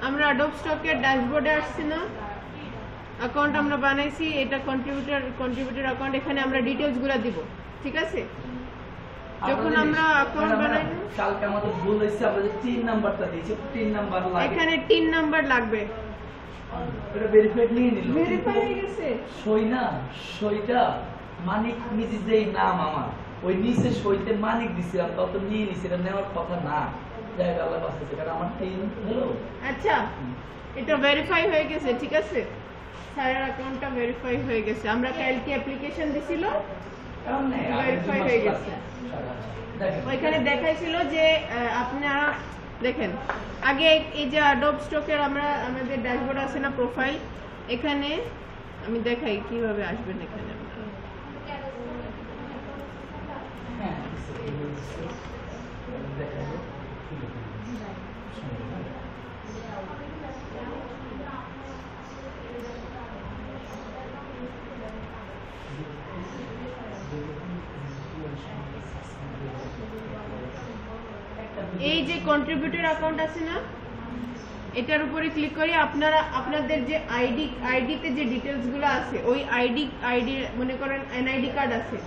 আমরা অ্যাডোব স্টকের ড্যাশবোর্ডে আসছি না, অ্যাকাউন্ট আমরা বানাইছি, এটা কন্ট্রিবিউটর অ্যাকাউন্ট, এখানে আমরা ডিটেইলসগুলো দিব, ঠিক আছে? যখন আমরা অ্যাকাউন্ট বানাই কালকে আমাদের ভুল হইছে, আমরা যে 3 নাম্বারটা দিয়েছি 3 নাম্বার লাগে, এখানে 3 নাম্বার লাগবে। এটা ভেরিফাইড নিয়ে নিল, ভেরিফাই হয়ে গেছে। সই না, সইটা মানিক নিজে যেই নাম আমার ওই নিচে সইতে মানিক দিছিলাম, তত নিয়ে নিছি, এটা নেওয়ার কথা না, জায়গা আল্লাহ বাঁচাইছে, কারণ আমার 3 হলো। আচ্ছা, এটা ভেরিফাই হয়ে গেছে, ঠিক আছে? স্যারের অ্যাকাউন্টটা ভেরিফাই হয়ে গেছে। আমরা কালকে অ্যাপ্লিকেশন দিছিল, ভেরিফাই হয়ে গেছে। ওইখানে দেখাইছিল যে আপনারা দেখেন আগে এই যে অ্যাডোব স্টকের আমাদের ড্যাশবোর্ড আছে না, প্রোফাইল, এখানে আমি দেখাই কিভাবে আসবেন এখানে আপনারা। এই যে কন্ট্রিবিউটর অ্যাকাউন্ট আছে না, এটার উপরে ক্লিক করে আপনারা আপনাদের যে আইডিতে যে ডিটেইলসগুলো আছে, ওই আইডি মনে করেন এনআইডি কার্ড আছে,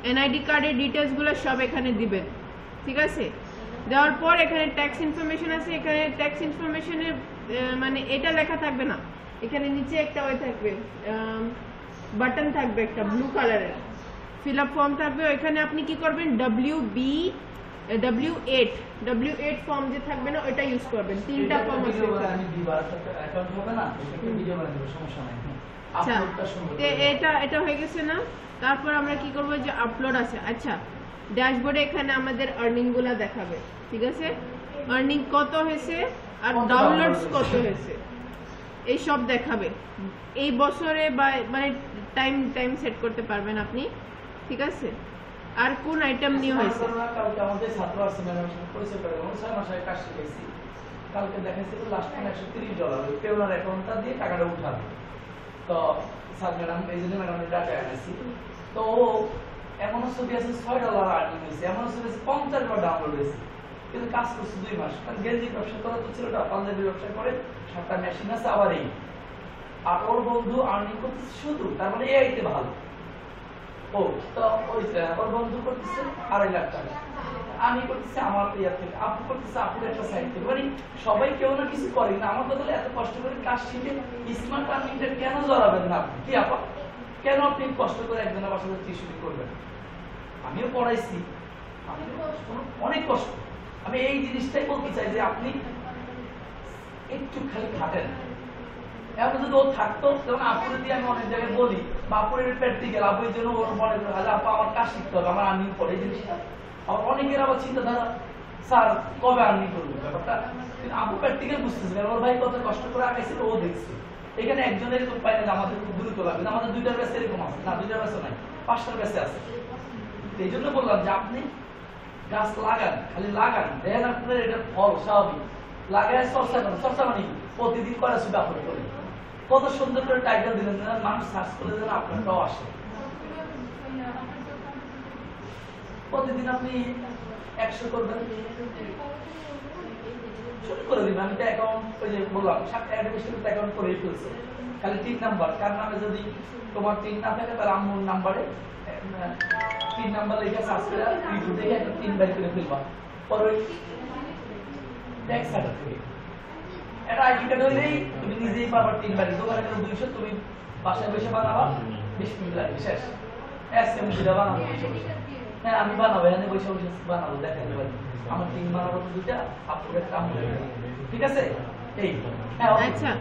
এনআইডি কার্ডের ডিটেইলসগুলো সব এখানে দিবেন, ঠিক আছে? দেওয়ার পর এখানে ট্যাক্স ইনফরমেশন আছে, এখানে ট্যাক্স ইনফরমেশনের মানে এটা লেখা থাকবে না, এখানে নিচে একটা ওই থাকবে বাটন থাকবে একটা ব্লু কালারের, ফিল আপ ফর্ম থাকবে, ওইখানে আপনি কি করবেন W8 ফর্ম যে থাকবে না, ওটা ইউজ করবেন। 3টা ফর্ম আছে, আমি দিবার অ্যাকাউন্ট হবে না, একটা ভিডিও বানাই দেব, সমস্যা নাই। আচ্ছা, আপলোডটা সুন্দর এটা হয়ে গেছে না? তারপর আমরা কি করব, যে আপলোড আছে। আচ্ছা, ড্যাশবোর্ডে এখানে আমাদের আর্নিং গুলা দেখাবে, ঠিক আছে? আর্নিং কত হয়েছে আর ডাউনলোডস কত হয়েছে এই সব দেখাবে। এই বছরে বা মানে টাইম সেট করতে পারবেন আপনি, ঠিক আছে? আর কোন আইটেম নিয়ে হয়েছে, কালকে আমাদের ছাত্র আছে ম্যাডাম সাথে পরিচয় করে, 6 মাসের কাজ শিখেছি, কালকে দেখাইছে তো লাস্ট টাইম $130 ওই পেওনার অ্যাকাউন্টটা দিয়ে টাকাটা উঠাবে, তো স্যার ম্যাডাম এই জন্য ম্যাডামের টাকা আনাইছি, তো ও এমন ছবি আছে $6 আর্নিং হয়েছে, এমন ছবি আছে 50 ডাউনলোড হয়েছে, কিন্তু কাজ করছে 2 মাস, কারণ গেঞ্জি ব্যবসা করা তো ছিল, পাঞ্জাবি ব্যবসা করে, 7টা মেশিন আছে, আবার এই আর ওর বন্ধু আর্নিং করতেছে শুধু, তার মানে এআইতে ভালো, ও তো ওই ওর বন্ধু করতেছে 2.5 লাখ টাকা, আমি করতেছি আমার ইয়ার থেকে, আপনি করতেছে আপুর একটা সাইড থেকে, মানে সবাই কেউ না কিছু করে না। আমার বদলে এত কষ্ট করে কাজ শিখে স্মার্ট আর্নিংটা কেন জড়াবেন না আপনি? কি আপা, কেন আপনি কষ্ট করে একজনের বাসাতে টিউশনি করবেন? আমিও পড়াইছি, আমি অনেক কষ্ট। আমি এই জিনিসটাই বলতে চাই যে আপনি একটু খালি খাটেন, এখন যদি ও থাকতো, যেমন আপুরে দিয়ে আমি অনেক জায়গায় বলি, বা আপুরের প্র্যাকটিক্যাল, আপুর জন্য ওর মনে করে আপা আমার কাজ শিখতে হবে, আমার আর্নিং করে এই জিনিসটা। আবার অনেকের আবার চিন্তাধারা, স্যার কবে আর্নিং করবো ব্যাপারটা, কিন্তু আপু প্র্যাকটিক্যাল বুঝতেছে, ওর ভাই কত কষ্ট করে আগাইছিল ও দেখছে। এখানে একজনের তো পাই না, আমাদের খুব দ্রুত লাগবে, আমাদের 2টার ব্যাচে এরকম আছে না, 2টার ব্যাচে নাই, 5টার ব্যাচে আছে। এই জন্য বললাম যে আপনি গাছ লাগান, খালি লাগান, দেখেন আপনার এটা ফল স্বাভাবিক, লাগায় চর্চা করেন। চর্চা মানে প্রতিদিন করে ছবি আপলোড করেন, কত সুন্দর করে টাইটেল দিলেন, মানুষ সার্চ করে যেন আপনারটাও আসে। প্রতিদিন আপনি 100 করবেন, শুরু করে দিবেন। আমি তো অ্যাকাউন্ট ওই যে বললাম 7টা অ্যাডমিশন অ্যাকাউন্ট করেই ফেলছে, খালি 3 নাম্বার, কার নামে যদি তোমার 3 না থাকে তাহলে আম্মুর নাম্বারে 3 নাম্বার লিখে সার্চ করে রিভিউ দেখে 3 বার করে ফেলবা, পরে ওই ট্যাক্স সার্টিফিকেট এটা আইডি কার্ড হইলেই তুমি নিজেই পারবা 3 বার। দোকানে গেলে 200, তুমি বাসায় বসে বানাবা, 20 মিনিট লাগবে, শেষ। এসএম দিলা বানাবো বসে বসে, হ্যাঁ আমি বানাবো, এখানে বসে বসে বানাবো, দেখেন এবার আমার 3 বানাবো 2টা, আপনাদের কাম হয়ে যাবে, ঠিক আছে? এই আচ্ছা,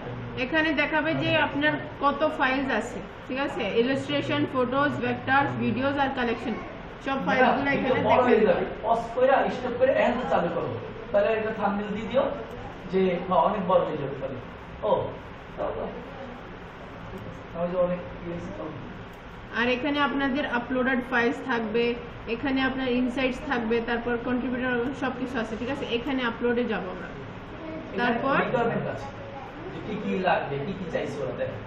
এখানে দেখাবে যে আপনার কত ফাইলস আছে, ঠিক আছে? ইলাস্ট্রেশন, ফটোজ, ভেক্টরস, ভিডিওস আর কালেকশন, সব ফাইলগুলো এখানে দেখাবে। পজ কইরা স্টপ করে এন্ড চালু করো, তাহলে এটা থাম্বনেল দিয়ে দিও যে অনেক বড় হয়ে যাবে। তাহলে অনেক আর এখানে আপনাদের আপলোডেড ফাইলস থাকবে, এখানে আপনার ইনসাইটস থাকবে, তারপর কন্ট্রিবিউটর সবকিছু আছে, ঠিক আছে? এখানে আপলোডে যাব আমরা, তারপর কি কি লাগবে, কি কি চাইছো ওরা দেখো।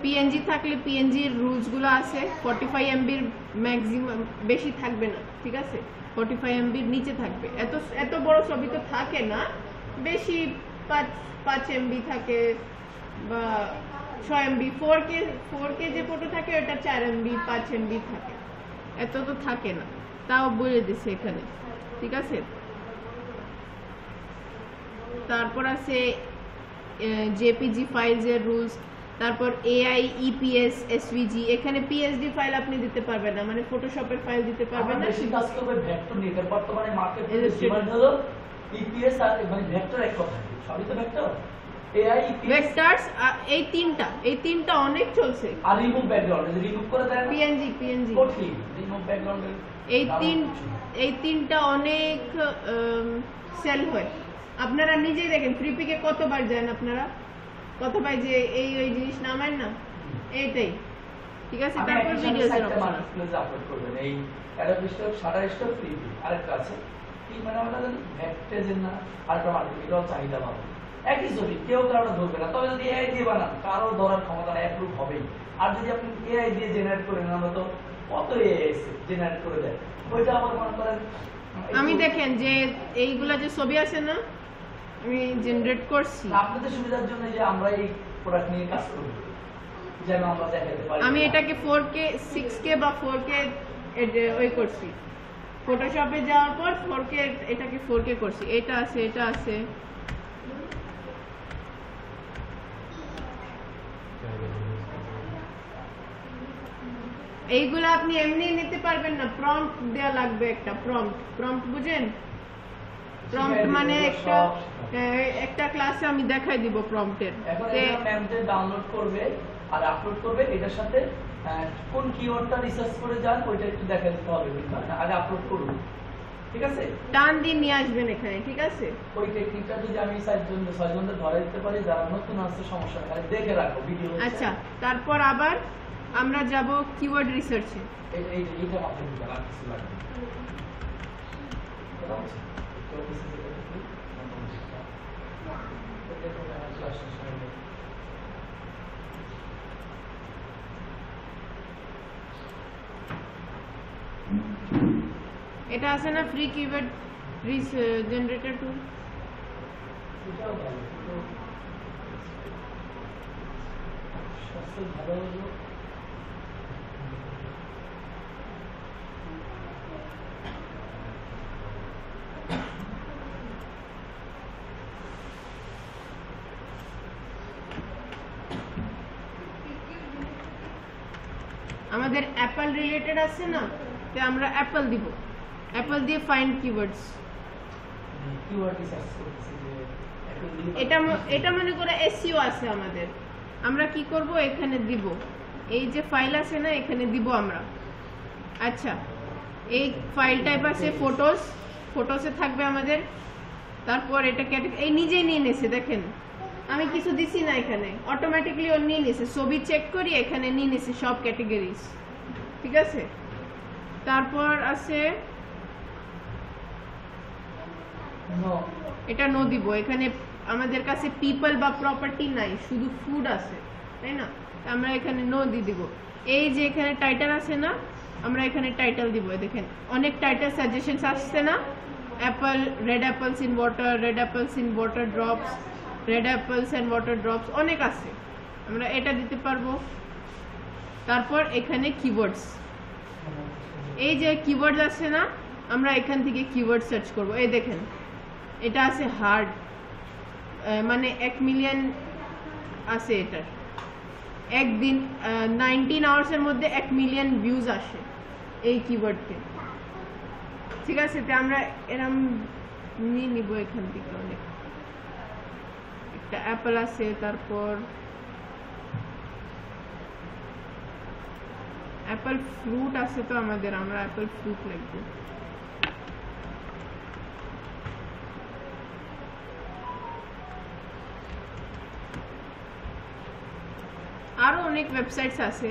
পিএনজি থাকলে পিএনজি এর রুলস গুলো আছে, 45 এমবি এর ম্যাক্সিমাম, বেশি থাকবে না, ঠিক আছে? 45 এমবি এর নিচে থাকবে। এত বড় ছবি তো থাকে না, বেশি 5 MB থাকে বা 6 MB, 4K যে ফটো থাকে ওটা 4 MB 5 MB থাকে, এত তো থাকে না, তাও বলে দিছে এখানে, ঠিক আছে। তারপর আছে জেপিজি ফাইলস এর রুলস, তারপর এআই ইপিএস এসভিজি, এখানে পিএসডি ফাইল আপনি দিতে পারবেন না, মানে ফটোশপের ফাইল দিতে পারবেন না, বেশি কাজ করবে ভেক্টর নিয়ে। বর্তমানে মার্কেটে ডিমান্ড হলো ইপিএস আর মানে ভেক্টর এক কথা, সবই তো ভেক্টর, এআই ইপিএস ভেক্টরস, এই তিনটা অনেক চলছে। আর রিমুভ ব্যাকগ্রাউন্ড, যদি রিমুভ করে দেন পিএনজি কঠিন, রিমুভ ব্যাকগ্রাউন্ড এই তিনটা অনেক সেল হয়। আপনারা নিজেই দেখেন ফ্রিপিকে কতবার যান, আপনারা কতবার যে ওই জিনিস নামায় না, এইটাই, ঠিক আছে। তারপর ভিডিওস এর অপশন আপলোড করবেন, এই অ্যাডোবি স্টক, শাটার স্টক, ফ্রিপি, আরেকটা আছে কি মানে আমরা ভেক্টর না আলট্রা মাল্টিমিডিয়া চাহিদা পাবো একই ছবি, কেউ কারোটা ধরবে না। তবে যদি এআই দিয়ে বানান কারো ধরার ক্ষমতা নাই, অ্যাপ্রুভ হবেই। আর যদি আপনি এআই দিয়ে জেনারেট করেন, আমরা তো কত এআই জেনারেট করে দেয়, ওইটা আবার মনে করেন আমি দেখেন যে এইগুলা যে ছবি আছে না, আমি জেনারেট করছি আপনাদের সুবিধার জন্য, যে আমরা এই প্রোডাক্ট নিয়ে কাজ করব, যেন আমরা দেখাতে পারি। আমি এটাকে 4K 6K বা 4K ওই করছি, ফটোশপে যাওয়ার পর 4K এটাকে 4K করছি। এটা আছে এইগুলা আপনি এমনি নিতে পারবেন না, প্রম্পট দেয়া লাগবে, একটা প্রম্পট বুঝেন? প্রম্পট মানে একটা ক্লাসে আমি দেখাই দিব প্রম্পটের। এখন এটা ম্যামতে ডাউনলোড করবে আর আপলোড করবে, এটার সাথে কোন কিওয়ার্ডটা রিসার্চ করে যান ওইটা একটু দেখা দিতে হবে, কিন্তু আগে আপলোড করুন, ঠিক আছে। টান দিয়ে নিয়ে আসবেন এখানে, ঠিক আছে। ওই টেকনিকটা যদি আমি 6 জনদের ধরে দিতে পারি, যারা নতুন আছে সমস্যা নেই, দেখে রাখো ভিডিও। আচ্ছা, তারপর আবার আমরা যাব কিওয়ার্ড রিসার্চে। এইটা মাথায় দিতে আর কিছু লাগবে এটা আছে না ফ্রি কিওয়ার্ড জেনারেটর টুল, এটাও ভালো, কিন্তু সবচেয়ে ভালো হলো আমাদের অ্যাপল রিলেটেড আছে না, তো আমরা অ্যাপল দিব, অ্যাপল দিয়ে ফাইন্ড কিওয়ার্ডস। কিওয়ার্ড রিসার্চ করতেছি যে এটা মনে করে এসইও আছে আমাদের, আমরা কি করব এখানে দিব, এই যে ফাইল আছে না এখানে দিব আমরা। আচ্ছা, এই ফাইল টাইপ আছে ফটোসে থাকবে আমাদের। তারপর এটা এই নিজেই নিয়ে নিয়েছে, দেখেন আমি কিছু দিছি না, এখানে অটোমেটিক্যালি ও নিয়ে নিয়েছে, ছবি চেক করি এখানে নিয়ে নিয়েছে সব ক্যাটাগরিজ, ঠিক আছে। তারপর আছে এটা নো দিব, এখানে আমাদের কাছে পিপল বা প্রপার্টি নাই, শুধু ফুড আছে, তাই না, আমরা এখানে নো দিয়ে দিব। এই যে এখানে টাইটেল আছে না, আমরা এখানে টাইটেল দিব, দেখেন অনেক টাইটেল সাজেশনস আসছে না, apple, red apples in water, red apples in water drops, red apples and water drops, অনেক আছে, আমরা এটা দিতে পারবো। তারপর এখানে কিওয়ার্ডস, এই যে কিওয়ার্ডস আছে না, আমরা এখান থেকে কিওয়ার্ড সার্চ করব। এই দেখেন এটা আছে হার্ড, মানে 1 মিলিয়ন আছে, এটার একদিন 19 আওয়ার্সের মধ্যে 1 মিলিয়ন ভিউজ আসে এই কিওয়ার্ডকে, ঠিক আছে। তো আমরা এরকম নিয়ে নিব এখান থেকে অনেক। একটা অ্যাপল আছে, তারপর অ্যাপল ফ্রুট আছে, তো আমাদের আমরা অ্যাপল ফ্রুট লিখব। আরো অনেক ওয়েবসাইটস আছে,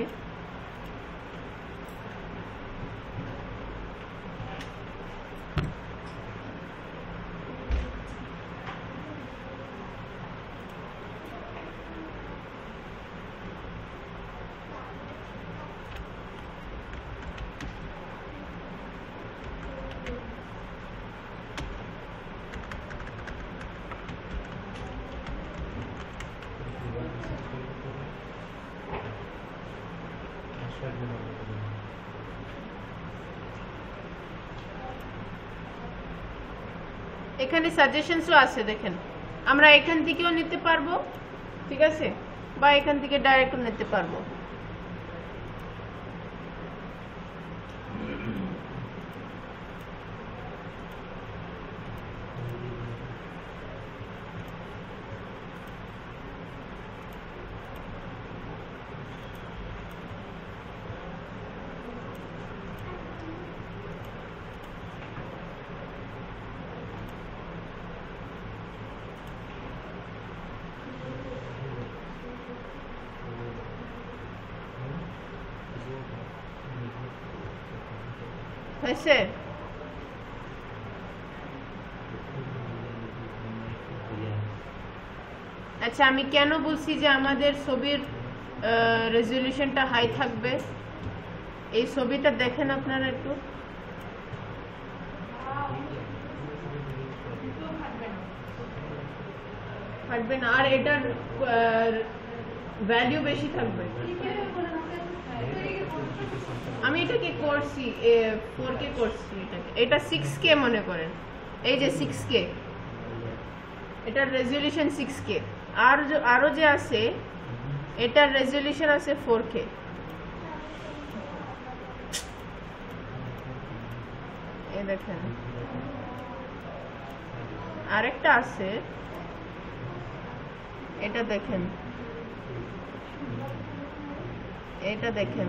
এখানে সাজেশনসও আছে দেখেন, আমরা এখান থেকেও নিতে পারবো, ঠিক আছে, বা এখান থেকে ডাইরেক্ট নিতে পারবো। হয়েছে? আচ্ছা, আমি কেন বলছি যে আমাদের ছবির রেজলিউশনটা হাই থাকবে? এই ছবিটা দেখেন আপনারা একটু, থাকবে না, আর এটার ভ্যালু বেশি থাকবে। আমি এটাকে করছি 4K করছি, এটা 6K মনে করেন, এই যে 6K, এটার রেজলিউশন 6K, আর আরো যে আছে এটার রেজলিউশন আছে 4K। এই দেখেন আরেকটা আছে, এটা দেখেন, এটা দেখেন,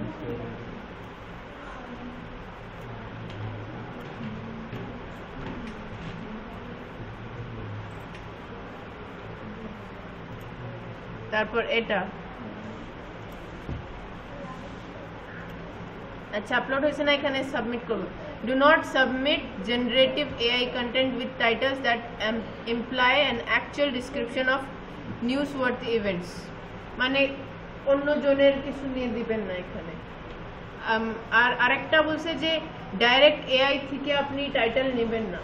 তারপর এটা। আচ্ছা, আপলোড হয়েছে না, এখানে সাবমিট করব। Do not submit generative AI content with titles that imply an actual description of news worthy events, মানে অন্য জনের কিছু নিয়ে দিবেন না এখানে। আর আরেকটা বলছে যে ডাইরেক্ট এআই থেকে আপনি টাইটেল নেবেন না,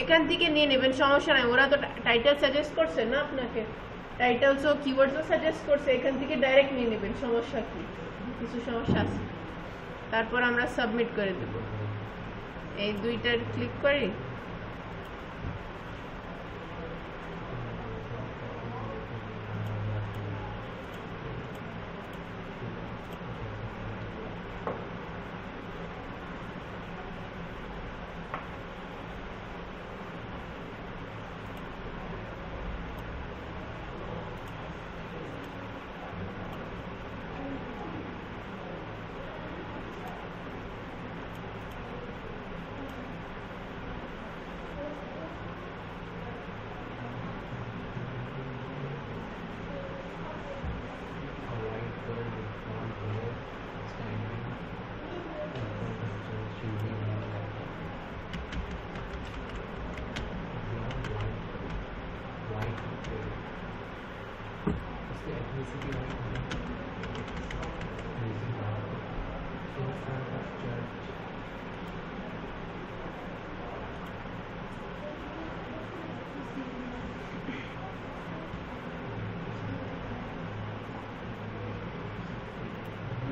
এখান থেকে নিয়ে নেবেন, সমস্যা নাই, ওরা তো টাইটেল সাজেস্ট করছে না আপনাকে, টাইটেলস ও কিওয়ার্ডসও সাজেস্ট করছে, এখান থেকে ডাইরেক্ট নিয়ে নেবেন, সমস্যা কি? কিছু সমস্যা আছে? তারপর আমরা সাবমিট করে দেব, এই দুইটার ক্লিক করি।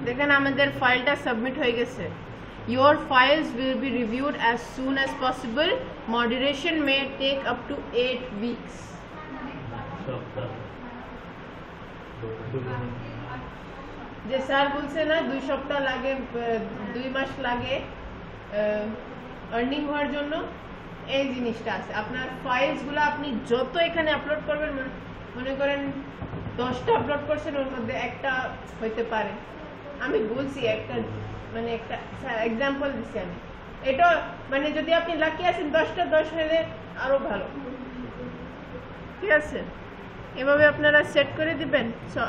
দেখেন আমাদের ফাইলটা সাবমিট হয়ে গেছে। Your files will be reviewed as soon as possible. Moderation may take up to 8 weeks. যে স্যার বলছে না 2 সপ্তাহ লাগে, 2 মাস লাগে আর্নিং হওয়ার জন্য, এই জিনিসটা আছে। আপনার ফাইলসগুলো আপনি যত এখানে আপলোড করবেন, মনে করেন 10টা আপলোড করছেন, ওর মধ্যে একটা হইতে পারে, আমি বলছি একটা, মানে একটা এক্সাম্পল দিচ্ছি আমি, এটা মানে যদি আপনি লাকি আছেন 10টা 10 হলে আরো ভালো, ঠিক আছে? এভাবে আপনারা সেট করে দিবেন,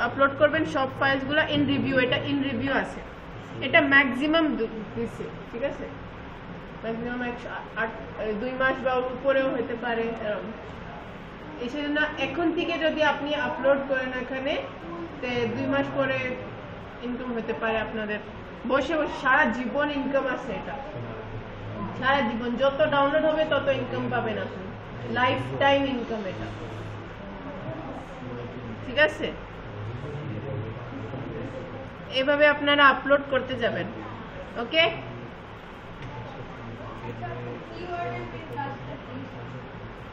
আপলোড করবেন সব ফাইলসগুলো। ইন রিভিউ, এটা ইন রিভিউ আছে, এটা ম্যাক্সিমাম দিচ্ছে, ঠিক আছে? ম্যাক্সিমাম 2 মাস বা উপরেও হতে পারে। এই জন্য এখন থেকে যদি আপনি আপলোড করেন এখানে, 2 মাস পরে ইনকাম হতে পারে আপনাদের, বসে বসে সারা জীবন ইনকাম আছে, এটা সারা জীবন যত ডাউনলোড হবে তত ইনকাম পাবেন আপনি, লাইফ টাইম ইনকাম এটা, ঠিক আছে? এভাবে আপনারা আপলোড করতে যাবেন। ওকে,